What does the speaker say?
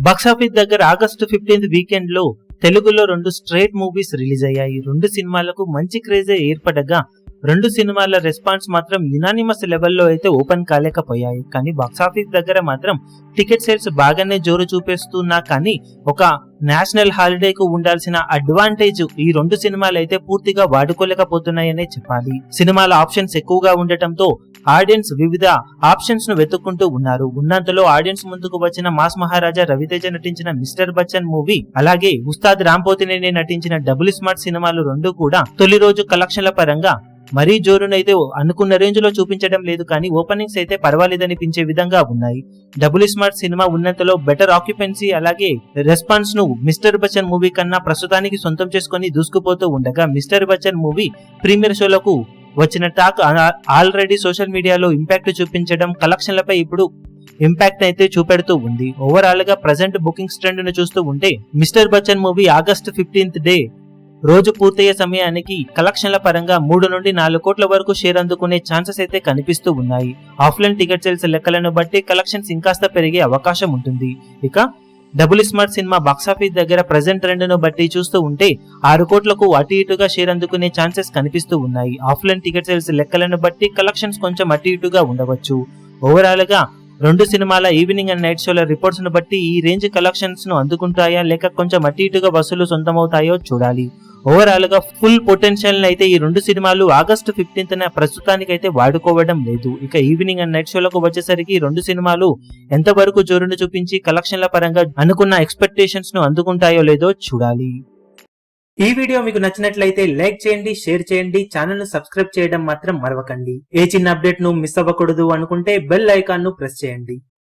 Box office దగ్గర August 15 weekend లో తెలుగులో 2 స్ట్రైట్ మూవీస్ రిలీజ్ అయ్యాయి. 2 సినిమాలకు మంచి క్రేజే ఏర్పడగా 2 సినిమాల రెస్పాన్స్ మాత్రం యునానిమస్ లెవెల్లో అయితే ఓపెన్ కాలేకపోయాయి. కానీ బాక్సాఫీస్ దగ్గర మాత్రం టికెట్ సేల్స్ బాగానే జోరు చూపిస్తున్నా కానీ ఒక నేషనల్ హాలిడేకు ఉండాల్సిన అడ్వాంటేజ్ ఈ 2 సినిమాలు అయితే పూర్తిగా వాడుకోలేకపోతున్నాయనే చెప్పాలి. సినిమాల ఆప్షన్స్ ఎక్కువగా ఉండటంతో ఆడియన్స్ వివిధ ఆప్షన్స్ ను వెతుక్కుంటూ ఉన్నారు. ఉన్నంతలో ఆడియన్స్ ముందుకు వచ్చిన మాస్ మహారాజా రవితేజ నటించిన మిస్టర్ బచ్చన్ మూవీ, అలాగే ఉస్తాద్ రాంపోతినేని నటించిన డబుల్ స్మార్ట్ సినిమాలు 2 కూడా తొలి రోజు కలెక్షన్ల పరంగా మరీ జోరునైతే అనుకున్న రేంజ్ లో చూపించడం లేదు. కానీ ఓపెనింగ్స్ అయితే పర్వాలేదనిపించే విధంగా ఉన్నాయి. డబుల్ స్మార్ట్ సినిమా ఉన్నంతలో బెటర్ ఆక్యుపెన్సీ అలాగే రెస్పాన్స్ ను మిస్టర్ బచ్చన్ మూవీ కన్నా ప్రస్తుతానికి సొంతం చేసుకుని దూసుకుపోతూ ఉండగా మిస్టర్ బచ్చన్ మూవీ ప్రీమియర్ షోలకు వచ్చిన టాక్ ఆల్రెడీ సోషల్ మీడియాలో ఇంపాక్ట్ చూపించడం కలెక్షన్లపై ఇప్పుడు ఇంపాక్ట్ అయితే చూపెడుతూ ఉంది. ఓవరాల్ గా ప్రజెంట్ బుకింగ్స్ ట్రెండ్ ను చూస్తూ ఉంటే mister Bachchan movie August 15th day రోజు పూర్తయ్యే సమయానికి కలెక్షన్ల పరంగా 3 నుండి 4 కోట్ల వరకు షేర్ అందుకునే ఛాన్సెస్ అయితే కనిపిస్తూ ఉన్నాయి. ఆఫ్లైన్ టికెట్ సేల్స్ లెక్కలను బట్టి కలెక్షన్స్ ఇంకాస్త పెరిగే అవకాశం ఉంటుంది. ఇక డబుల్ స్మార్ట్ సినిమా బాక్సాఫీస్ దగ్గర ప్రెజెంట్ ట్రెండ్ ను బట్టి చూస్తూ ఉంటే 6 కోట్లకు అటు ఇటుగా షేర్ అందుకునే ఛాన్సెస్ కనిపిస్తూ ఉన్నాయి. ఆఫ్లైన్ టికెట్ సేల్స్ లెక్కలను బట్టి కలెక్షన్స్ కొంచెం అటు ఇటుగా ఉండవచ్చు. ఓవరాల్ గా 2 సినిమాల ఈవినింగ్ అండ్ నైట్ షోల రిపోర్ట్స్ ను బట్టి ఈ రేంజ్ కలెక్షన్స్ ను అందుకుంటాయా లేక కొంచెం అటు ఇటుగా వసూలు సొంతమవుతాయో చూడాలి. ఓవరాల్ గా ఫుల్ పొటెన్షియల్ అయితే ఈ 2 సినిమాలు ఆగస్టు 15th ప్రస్తుతానికైతే వాడుకోవడం లేదు. ఇక ఈవినింగ్ అండ్ నైట్ షోలకు వచ్చేసరికి 2 సినిమాలు ఎంతవరకు జోరును చూపించి కలెక్షన్ల పరంగా అనుకున్న ఎక్స్పెక్టేషన్స్ ను అందుకుంటాయో లేదో చూడాలి. ఈ వీడియో మీకు నచ్చినట్లయితే లైక్ చేయండి, షేర్ చేయండి, ఛానల్ ను సబ్స్క్రైబ్ చేయడం మాత్రం మరవకండి. ఏ చిన్న అప్డేట్ ను మిస్ అవ్వకూడదు అనుకుంటే బెల్ ఐకాన్ ను ప్రెస్ చేయండి.